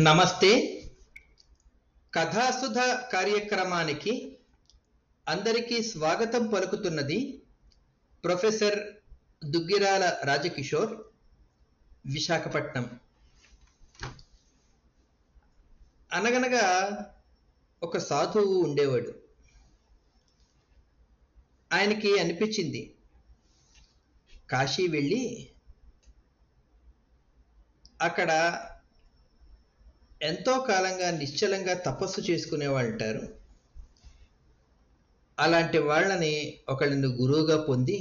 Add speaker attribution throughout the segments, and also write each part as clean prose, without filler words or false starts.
Speaker 1: నమస్తే. కథాసుధ కార్యక్రమానికి అందరికీ స్వాగతం పలుకుతున్నది ప్రొఫెసర్ దుగ్గిరాల రాజకిషోర్, విశాఖపట్నం. అనగనగా ఒక సాధువు ఉండేవాడు. ఆయనకి అనిపించింది కాశీ వెళ్ళి అక్కడ ఎంతో కాలంగా నిశ్చలంగా తపస్సు చేసుకునేవాళ్ళు ఉంటారు. అలాంటి వాళ్ళని ఒకళ్ళని గురువుగా పొంది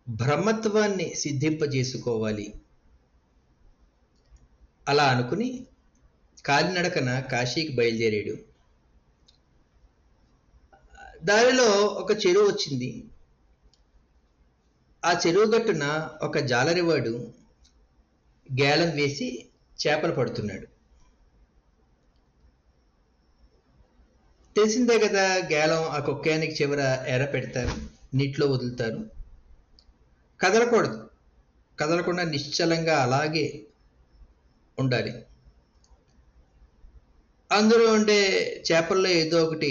Speaker 1: బ్రహ్మత్వాన్ని సిద్ధింపజేసుకోవాలి అలా అనుకుని కాలినడకన కాశీకి బయలుదేరాడు. దారిలో ఒక చెరువు వచ్చింది. ఆ చెరువు గట్టున ఒక జాలరివాడు గేలం వేసి చేపలు పడుతున్నాడు. తెలిసిందే కదా, గేలం ఆ కొక్కానికి చివర ఎర పెడతారు, నీటిలో వదులుతారు. కదలకూడదు, కదలకుండా నిశ్చలంగా అలాగే ఉండాలి. అందులో ఉండే చేపల్లో ఏదో ఒకటి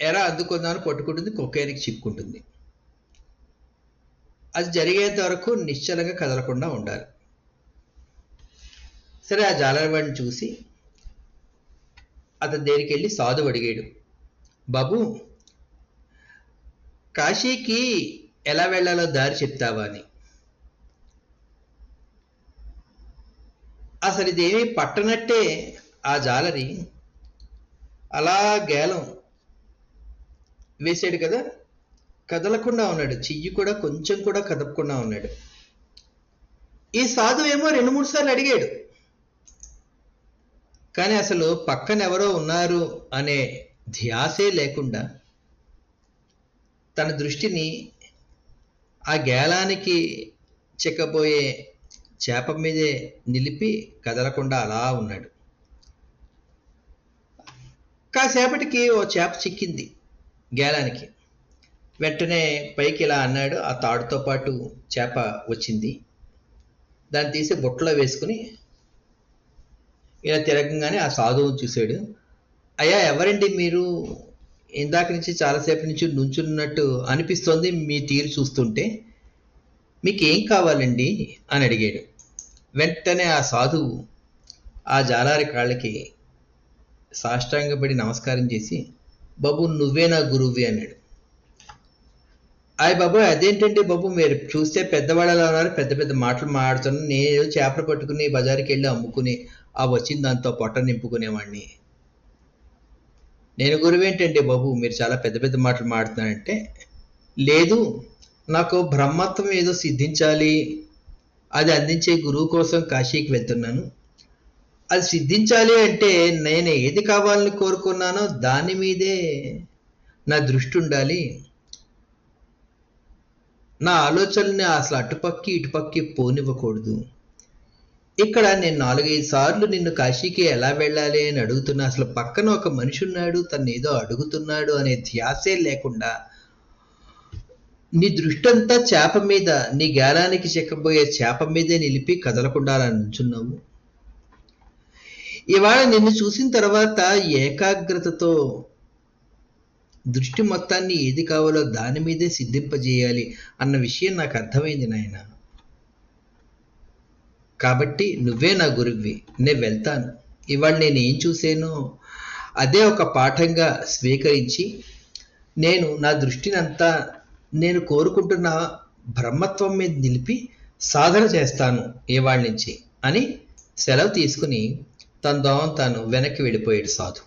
Speaker 1: ఎర అందుకుందామని పట్టుకుంటుంది, కొక్కానికి చిక్కుంటుంది. అది జరిగేంత వరకు నిశ్చలంగా కదలకుండా ఉండాలి. సరే, ఆ జాలరివాడిని చూసి అతని దగ్గరికి వెళ్ళి సాధువు అడిగాడు, బాబు, కాశీకి ఎలా వెళ్ళాలో దారి చెప్తావా అని. అసలు ఇదేమీ పట్టనట్టే ఆ జాలరి అలా గేలం వేసాడు కదా, కదలకుండా ఉన్నాడు. చెయ్యి కూడా కొంచెం కూడా కదపకుండా ఉన్నాడు. ఈ సాధువు ఏమో 2-3 సార్లు అడిగాడు, కానీ అసలు పక్కన ఎవరో ఉన్నారు అనే ధ్యాసే లేకుండా తన దృష్టిని ఆ గేలానికి చిక్కబోయే చేప మీదే నిలిపి కదలకుండా అలా ఉన్నాడు. కాసేపటికి ఓ చేప చిక్కింది గేలానికి. వెంటనే పైకి ఇలా అన్నాడు. ఆ తాడుతో పాటు చేప వచ్చింది. దాన్ని తీసి బుట్టలో వేసుకుని ఇలా తిరగంగానే ఆ సాధువుని చూశాడు. అయ్యా, ఎవరండి మీరు? ఇందాక నుంచి చాలాసేపు నుంచి నుంచున్నట్టు అనిపిస్తోంది మీ తీరు చూస్తుంటే, మీకు ఏం కావాలండి అని అడిగాడు. వెంటనే ఆ సాధువు ఆ జాలారి కాళ్ళకి సాష్టాంగపడి నమస్కారం చేసి, బాబు, నువ్వే నా గురువువి అన్నాడు. బాబు, అదేంటండి బాబు, మీరు చూస్తే పెద్దవాళ్ళలా ఉన్నారు, పెద్ద పెద్ద మాటలు మాట్లాడుతున్నాను. నేను చేపలు పట్టుకుని బజారుకి వెళ్ళి అమ్ముకుని ఆ వచ్చిన దాంతో పొట్ట నింపుకునేవాడిని. నేను గురువేంటండి బాబు, మీరు చాలా పెద్ద పెద్ద మాటలు మాట్లాడుతున్నారంటే, లేదు, నాకు బ్రహ్మత్వం ఏదో సిద్ధించాలి, అది అందించే గురువు కోసం కాశీకి వెళ్తున్నాను. అది సిద్ధించాలి అంటే నేను ఏది కావాలని కోరుకున్నానో దాని మీదే నా దృష్టి ఉండాలి. నా ఆలోచనల్ని అసలు అటుపక్కి ఇటుపక్కి పోనివ్వకూడదు. ఇక్కడ నేను 4-5 సార్లు నిన్ను కాశీకి ఎలా వెళ్ళాలి అని అడుగుతున్నా, అసలు పక్కన ఒక మనిషి ఉన్నాడు, తను ఏదో అడుగుతున్నాడు అనే ధ్యాసే లేకుండా నీ దృష్టి అంతా చేప మీద, నీ గేలానికి చెక్కబోయే చేప మీదే నిలిపి కదలకుండా అలా నుంచున్నావు. ఇవాళ నిన్ను చూసిన తర్వాత ఏకాగ్రతతో దృష్టి మొత్తాన్ని ఏది కావాలో దాని మీదే సిద్ధింపజేయాలి అన్న విషయం నాకు అర్థమైంది నాయన. కాబట్టి నువ్వే నా గురువువి, నేను వెళ్తాను. ఇవాళ నేను ఏం చూసానో అదే ఒక పాఠంగా స్వీకరించి నేను నా దృష్టిని అంతా నేను కోరుకుంటున్న బ్రహ్మత్వం మీద నిలిపి సాధన చేస్తాను ఇవాళ నుంచి అని సెలవు తీసుకుని తన దోమ తాను వెనక్కి వెళ్ళిపోయాడు సాధు.